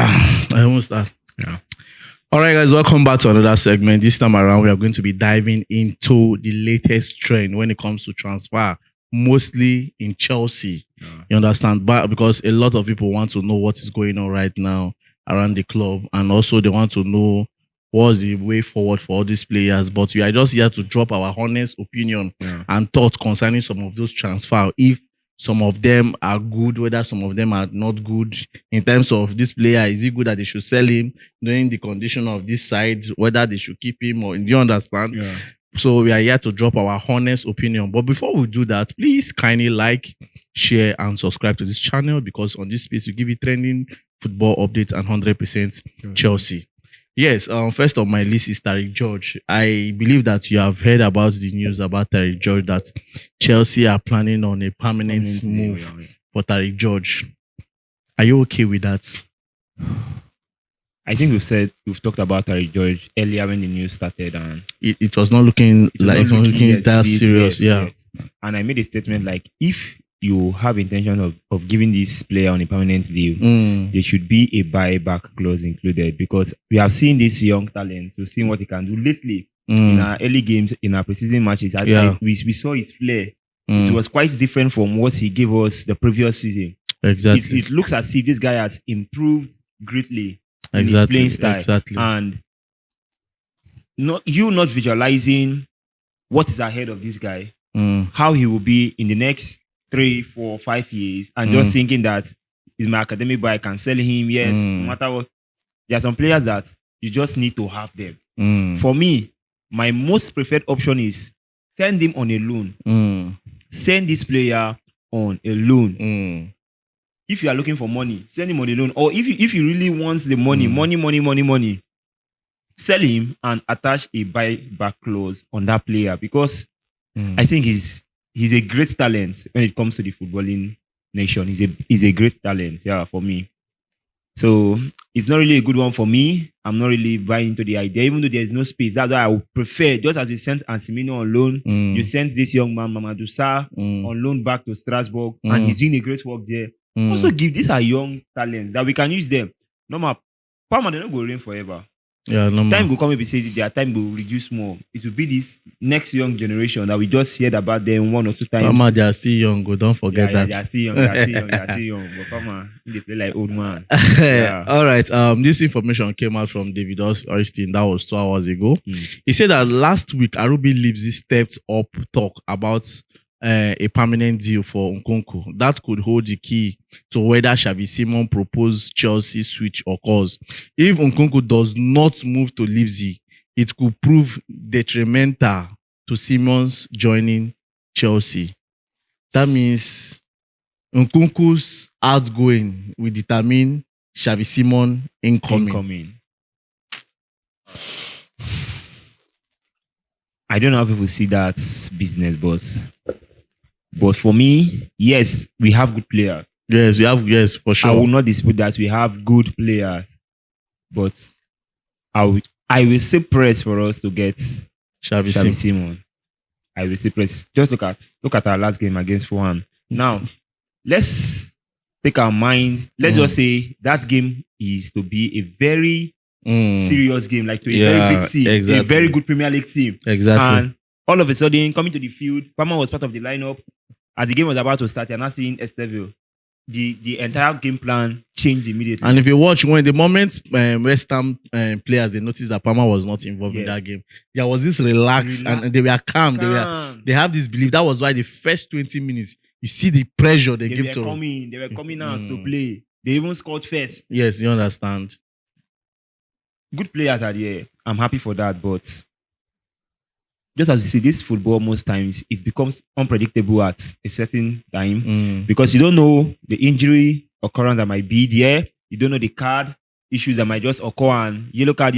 I almost start. Yeah. All right, guys, welcome back to another segment. This time around, we are going to be diving into the latest trend when it comes to transfer, mostly in Chelsea. Yeah. You understand? But because a lot of people want to know what is going on right now around the club, and also they want to know what's the way forward for all these players. But we are just here to drop our honest opinion and thoughts concerning some of those transfer. If some of them are good, whether some of them are not good in terms of this player, is it good that they should sell him, knowing the condition of this side, whether they should keep him or do you understand? Yeah. So we are here to drop our honest opinion. But before we do that, please kindly like, share, and subscribe to this channel, because on this space we give you trending football updates and 100% Chelsea. Yes, first on my list is Tariq George. I believe that you have heard about the news about Tariq George, that Chelsea are planning on a permanent move for Tariq George. Are you okay with that? I think we've talked about Tariq George earlier when the news started, and it was not looking that serious. Yes. And I made a statement like, if you have intention of giving this player on a permanent deal, there should be a buyback clause included, because we have seen this young talent, we've seen what he can do lately in our early games, in our preseason matches. We saw his flair. It was quite different from what he gave us the previous season. Exactly. It looks as if this guy has improved greatly in his playing style. And not visualizing what is ahead of this guy, how he will be in the next 3, 4, 5 years, and just thinking that he's my academic boy, I can sell him. Yes, no matter what. There are some players that you just need to have them. For me, my most preferred option is send him on a loan. Send this player on a loan. If you are looking for money, send him on a loan. Or if you really want the money, sell him and attach a buyback clause on that player, because I think he's a great talent when it comes to the footballing nation. He's a great talent, for me. So it's not really a good one for me. I'm not really buying into the idea, even though there's no space. That's why I would prefer, just as you sent Ansimino on loan, you sent this young man, Mamadou Sarr, on loan back to Strasbourg, and he's doing a great work there. Also these are young talents that we can use them. No matter, Palmer, they're not going to reign forever. Yeah, no time will come and be said their time will reduce more. It will be this next young generation that we just heard about them 1 or 2 times. Palmer, they are still young. Don't forget that. They are still young. But Palmer, they play like old man. All right. This information came out from David Austin. That was 2 hours ago. He said that last week, Arubi Leipzig stepped up talk about a permanent deal for Nkunku that could hold the key to whether Xavi Simons proposed Chelsea switch occurs. If Nkunku does not move to Leipzig, it could prove detrimental to Simons joining Chelsea. That means Nkunku's outgoing will determine Xavi Simons incoming. I don't know how people see that business, boss. But for me, yes, we have good players. Yes, we have, yes, for sure. I will not dispute that we have good players. But I will still press for us to get Xavi Simons. I will still press. Just look at our last game against Fulham. Now, let's take our mind. Let's just say that game is to be a very serious game, like to a very big team, a very good Premier League team. Exactly. And all of a sudden, coming to the field, Palmer was part of the lineup. As the game was about to start, you're not seeing Esteville. The entire game plan changed immediately. And if you watch, when the moment West Ham players, they noticed that Palmer was not involved in that game, there was this relax and they were calm. They have this belief. That was why the first 20 minutes, you see the pressure they give to them. They were coming out to play. They even scored first. Yes, you understand. Good players are there. I'm happy for that, but just as you see, this football, most times it becomes unpredictable at a certain time because you don't know the injury occurrence that might be there. You don't know the card issues that might just occur, and yellow card.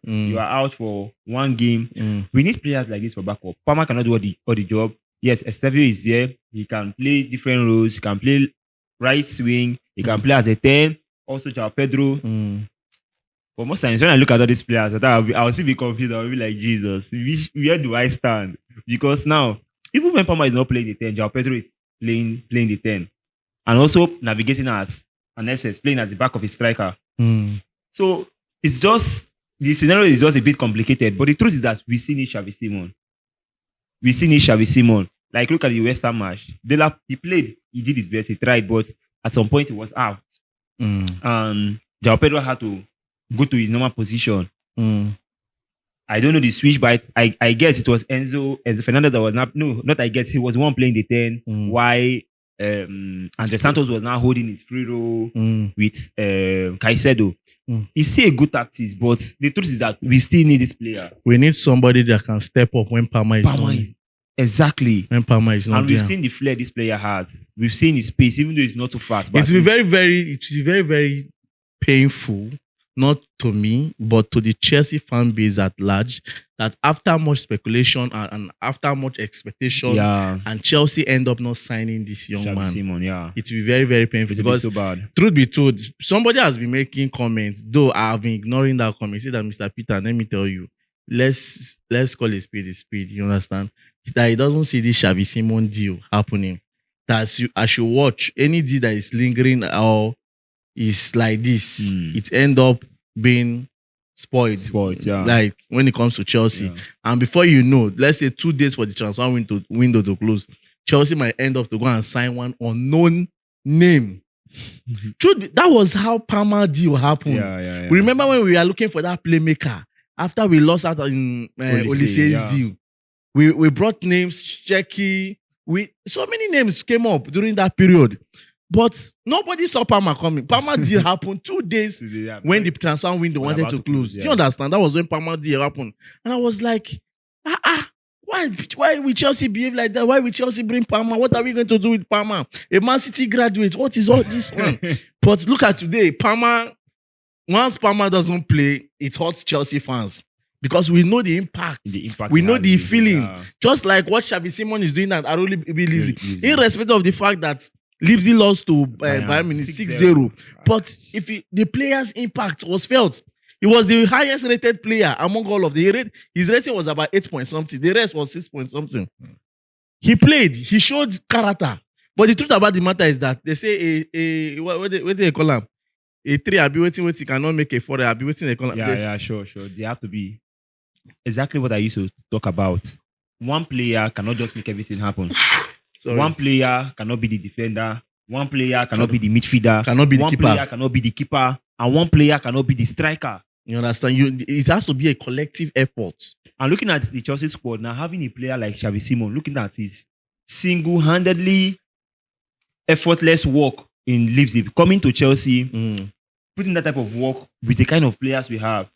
You are out for 1 game. We need players like this for backup. Palmer cannot do all the job. Yes, Estevio is there. He can play different roles. He can play right swing. He can play as a 10. Also, João Pedro. But most times when I look at all these players, I'll still be confused. I'll be like, Jesus, where do I stand? Because now, even when Palmer is not playing the 10, João Pedro is playing the 10. And also navigating at an SS playing at the back of a striker. So it's just the scenario is just a bit complicated. But the truth is that we still need Xavi Simons. Like look at the West Ham match. He played, he did his best, he tried, but at some point he was out. And João Pedro had to go to his normal position. I don't know the switch, but I guess it was Enzo Fernandez that was not I guess he was the one playing the 10. Why Andre Santos was now holding his free role with Caicedo. It's still a good tactics, but the truth is that we still need this player. We need somebody that can step up when Palmer is exactly. When Palmer is not. And we've seen the flair this player has. We've seen his pace, even though it's not too fast. But it will be very, very painful, not to me, but to the Chelsea fan base at large, that after much speculation and after much expectation, and Chelsea end up not signing this young man. Simon, it will be very, very painful because, so bad. Truth be told, somebody has been making comments, though I have been ignoring that comment. Say that, Mr. Peter, let me tell you, let's call a speed. You understand? That he doesn't see this Xavi Simons deal happening. That I should watch any deal that is lingering or is like this. It end up being spoiled. Like when it comes to Chelsea. And before you know, let's say 2 days for the transfer window to close, Chelsea might end up to go and sign one unknown name. Truth, that was how Palmer deal happened. We remember when we were looking for that playmaker after we lost out in Olise's deal. We brought names, Checky. So many names came up during that period. But nobody saw Palmer coming. Palmer deal happened 2 days when the transfer window wanted to close. Do you understand? That was when Palmer deal happened. And I was like, why will Chelsea behave like that? Why will Chelsea bring Palmer? What are we going to do with Palmer? A Man City graduate. What is all this one? But look at today. Once Palmer doesn't play, it hurts Chelsea fans. Because we know the impact. We know the feeling. Just like what Xavi Simons is doing at Aroli Bilizi. Irrespective of the fact that Leipzig lost to Bayern Munich 6-0. But the player's impact was felt. He was the highest rated player among all of his rating was about 8 point something. The rest was 6 point something. He played. He showed character. But the truth about the matter is that they say what do they call him? A 3, I'll be waiting, cannot make a 4, I'll be waiting, they call him. Sure. They have to be exactly what I used to talk about. One player cannot just make everything happen. One player cannot be the defender. One player cannot be the midfielder. Cannot be the one keeper. Player cannot be the keeper. And one player cannot be the striker. You understand? It has to be a collective effort. And looking at the Chelsea squad now, having a player like Xavi Simons, looking at his single-handedly effortless work in Leipzig, coming to Chelsea, putting that type of work with the kind of players we have,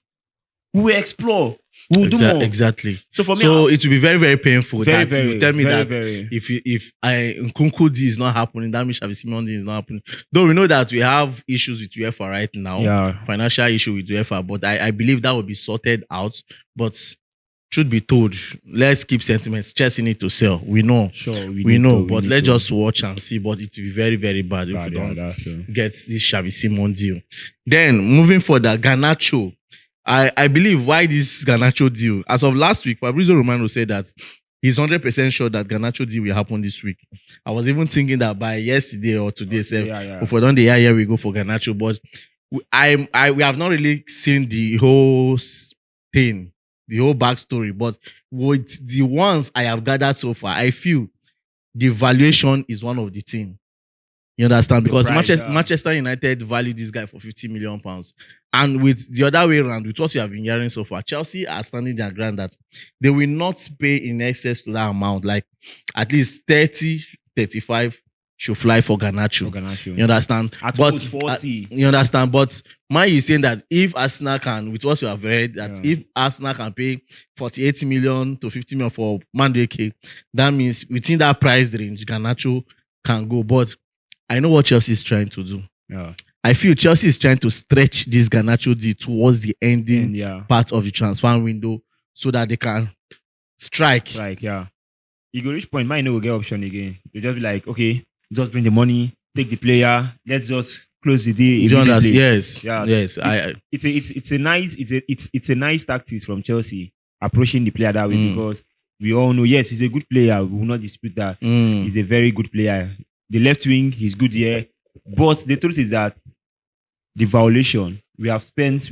we will explore. We will do more. Exactly. So for me, it will be very, very painful. You tell me that very. if Nkunku D is not happening, that means Xavi Simons D is not happening. Though we know that we have issues with UEFA right now, financial issue with UEFA, but I believe that will be sorted out. But truth be told, let's keep sentiments. Chelsea need to sell. We know. Sure, we know. But let's just watch and see. But it will be very, very bad if we don't get this Xavi Simons deal. Then moving further, Garnacho. I believe why this Garnacho deal. As of last week, Fabrizio Romano said that he's 100% sure that Garnacho deal will happen this week. I was even thinking that by yesterday or today, if we don't the year we go for Garnacho. But we have not really seen the whole thing, the whole backstory. But with the ones I have gathered so far, I feel the valuation is one of the things. You understand? Because Manchester United value this guy for £50 million. And with the other way around, with what we have been hearing so far, Chelsea are standing their ground that they will not pay in excess to that amount. Like at least 30, 35 should fly for Garnacho. You understand? At 40. You understand? But my is saying that if Arsenal can, with what you have read, that if Arsenal can pay 48 million to 50 million for Madueke, that means within that price range, Garnacho can go. But I know what Chelsea is trying to do. I feel Chelsea is trying to stretch this Garnacho deal towards the ending part of the transfer window so that they can strike. You go reach point, might know will get option again. You just be like, okay, just bring the money, take the player, let's just close the deal. Yes. It's a nice tactics from Chelsea approaching the player that way because we all know, yes, he's a good player. We will not dispute that. He's a very good player. The left wing, he's good here. But the truth is that the valuation. We have spent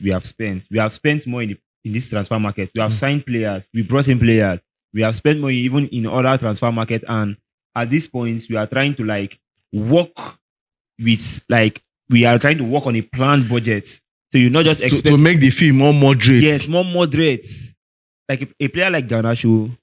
more in this transfer market. We have signed players. We brought in players. We have spent more even in other transfer market. And at this point, we are trying to work with we are trying to work on a planned budget. So you not just expect to make the fee more moderate. Yes, more moderate. Like a player like Garnacho,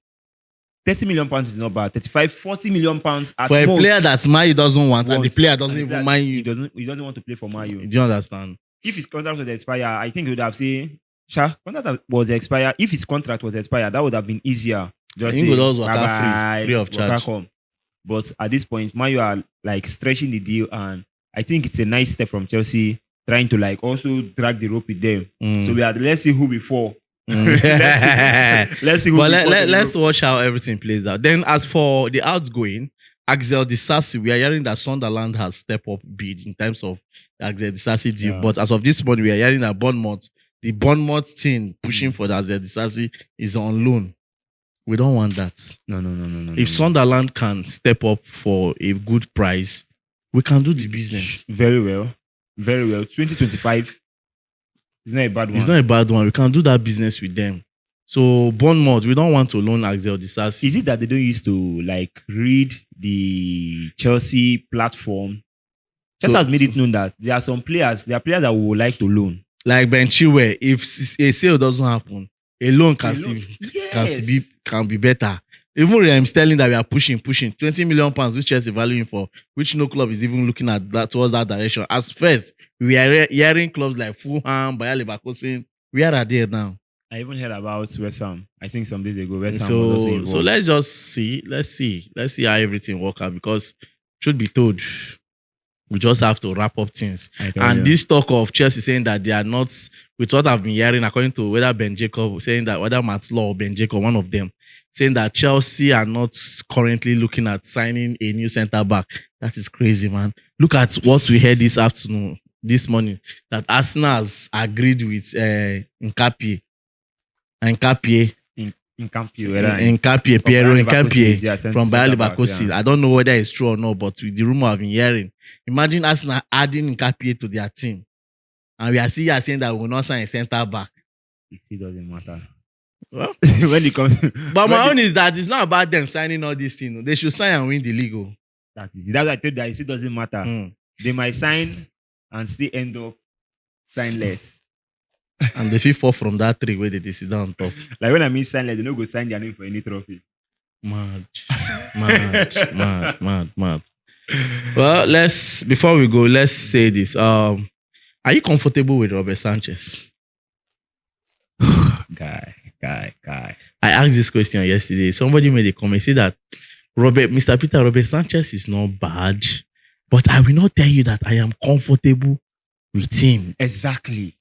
£30 million is not bad. 35, £40 million at for a most. player that Man U doesn't want, and the player doesn't even mind you. He doesn't want to play for Man U. Do you understand? If his contract was expire, I think he would have said, contract was expire. If his contract was expired, that would have been easier. Just say, bye-bye, free of charge. But at this point, Man U are stretching the deal, and I think it's a nice step from Chelsea trying to also drag the rope with them. So let's see who before. Let's see who. But let's watch how everything plays out. Then, as for the outgoing, Axel Disasi, we are hearing that Sunderland has stepped up bid in terms of Axel Disasi deal. Yeah. But as of this point, we are hearing that the Bournemouth team pushing for the Axel Disasi is on loan. We don't want that. No. If Sunderland can step up for a good price, we can do the business. Very well. 2025 is not a bad one. It's not a bad one. We can do that business with them. So Bournemouth, we don't want to loan Axel Disasi. Is it that they don't used to read the Chelsea platform? Chelsea has made it known that there are players that we would like to loan. Like Ben Chilwell, if a sale doesn't happen, a loan can be better. Even Sterling that we are pushing £20 million, which Chelsea valuing for, which no club is even looking at that towards that direction. As first, we are hearing clubs like Fulham, Bayer Leverkusen. Where are they now? I even heard about West Ham. I think some days ago, West Ham was also involved. So let's just see. Let's see how everything works out, because truth be told, we just have to wrap up things. And this talk of Chelsea saying that they are not, with what I've been hearing, according to whether Ben Jacob, saying that whether Matt Law or Ben Jacob, one of them, saying that Chelsea are not currently looking at signing a new centre back. That is crazy, man. Look at what we heard this morning, that Arsenal has agreed with Nkapie, Pierre Nkapie from Bayer Leverkusen. I don't know whether it's true or not, but with the rumor I've been hearing, imagine Arsenal adding Nkapie to their team, and we are still here saying that we will not sign a centre back. It doesn't matter. Well, when it comes, but my own is that it's not about them signing all these things. They should sign and win the league. That's easy. That's why I told you that it doesn't matter. They might sign and still end up sign less. And they fall from that tree where they sit down on top. Like when I mean sign less, they don't go sign their name for any trophy. Mad. Well, before we go, let's say this. Are you comfortable with Robert Sanchez? Guy. I asked this question yesterday. Somebody made a comment, say that Robert Sanchez is not bad, but I will not tell you that I am comfortable with him. Exactly.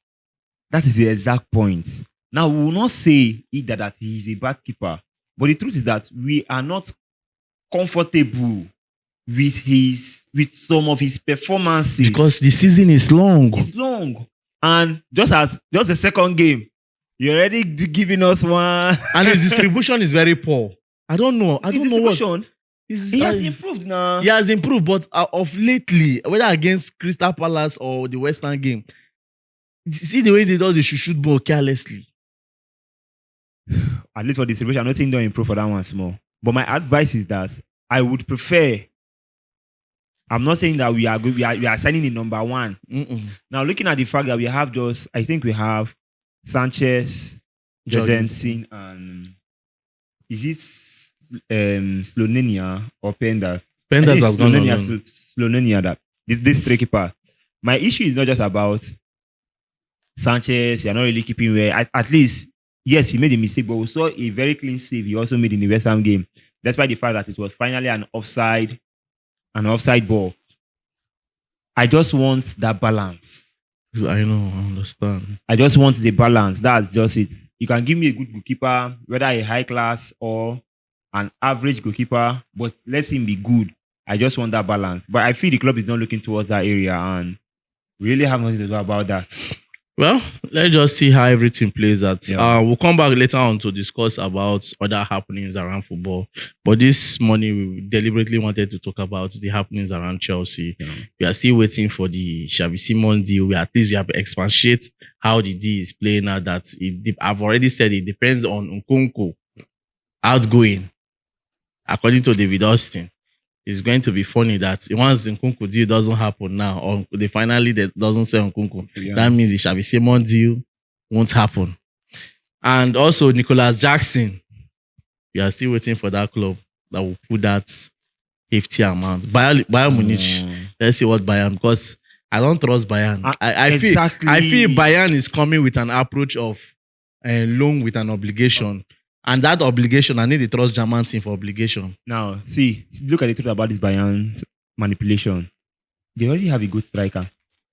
That is the exact point. Now, we will not say either that he is a bad keeper, but the truth is that we are not comfortable with some of his performances, because the season is long. It's long, and just the second game, you're already giving us one, and his distribution is very poor. I don't know what. He has improved now. He has improved, but of lately, whether against Crystal Palace or the West Ham game, see the way they should shoot ball carelessly. At least for distribution, I'm not saying don't improve for that one small. But my advice is that I would prefer. I'm not saying that we are signing the number one. Now, looking at the fact that we have Sanchez, Jorgensen, and is it Slovenia or Pendas? Pendas has gone on. Slovenia, that this tricky part. My issue is not just about Sanchez. You're not really keeping well. At least, yes, he made a mistake, but we saw a very clean save he also made in the West Ham game. Despite the fact that it was finally an offside ball. I just want that balance. I know, I understand. I just want the balance. That's just it. You can give me a good goalkeeper, whether a high class or an average goalkeeper, but let him be good. I just want that balance. But I feel the club is not looking towards that area, and we really have nothing to do about that. Well, let's just see how everything plays out. Yeah. We'll come back later on to discuss about other happenings around football. But this morning, we deliberately wanted to talk about the happenings around Chelsea. Yeah. We are still waiting for the Xavi Simons deal. At least we have to expatiate how the deal is playing out. I've already said it depends on Nkunku outgoing. According to David Austin, it's going to be funny that once Nkunku deal doesn't happen now, or they finally doesn't sell Nkunku, that means the Xavi Simons deal won't happen. And also Nicholas Jackson, we are still waiting for that club that will put that 50 amount. Bayern Munich, let's see what Bayern, because I don't trust Bayern. I feel Bayern is coming with an approach of loan with an obligation. And that obligation, I need to trust German team for obligation. Now, see, look at the truth about this Bayern manipulation. They already have a good striker.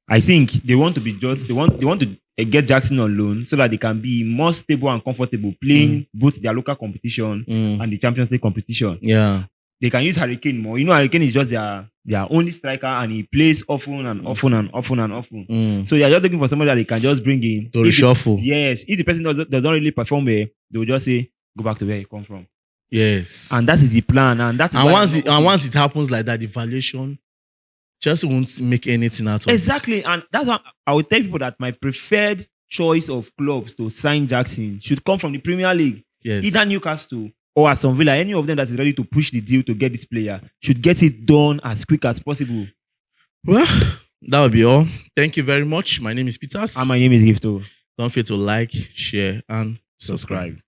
I think they want to be just they want to get Jackson on loan so that they can be more stable and comfortable playing both their local competition and the Champions League competition. Yeah. They can use Hurricane more. You know, Hurricane is just their only striker and he plays often and often and often and often. So they are just looking for somebody that they can just bring in. To reshuffle. Yes. If the person does not really perform well, they will just say, go back to where you come from. Yes. And that is the plan. And that is once it happens like that, the valuation just won't make anything out of it. Exactly. And that's why I would tell people that my preferred choice of clubs to sign Jackson should come from the Premier League. Yes. Either Newcastle or Aston Villa, any of them that is ready to push the deal to get this player should get it done as quick as possible. Well, that will be all. Thank you very much. My name is Peters. And my name is Gifto. Don't forget to like, share, and subscribe.